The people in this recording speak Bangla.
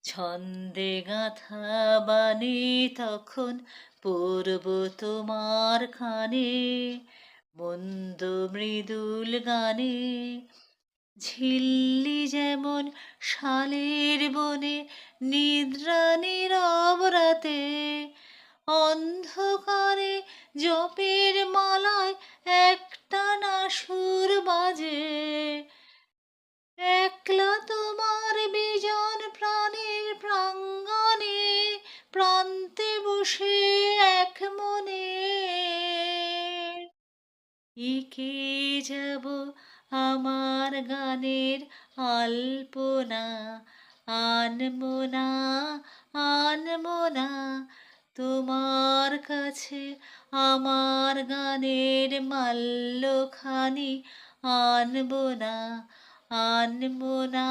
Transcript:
ছন্দে গাঁথা বাণী তখন পড়ব তোমার খানে, মন্দ মৃদুল গানে। ঝিল্লি যেমন শালের বনে, নিদ্রা নীরব রাতে, অন্ধকারে জপের মালায় একটানা সুর বাজে। একলা তোমার বিজন প্রাণের প্রাঙ্গণে, প্রান্তে বসে এক মনে এঁকে যাব আমার গানের আলপনা। আনমো না, আনমো না তোমার কাছে আমার গানের মাল্যখানি। আনবো না, আনবো না,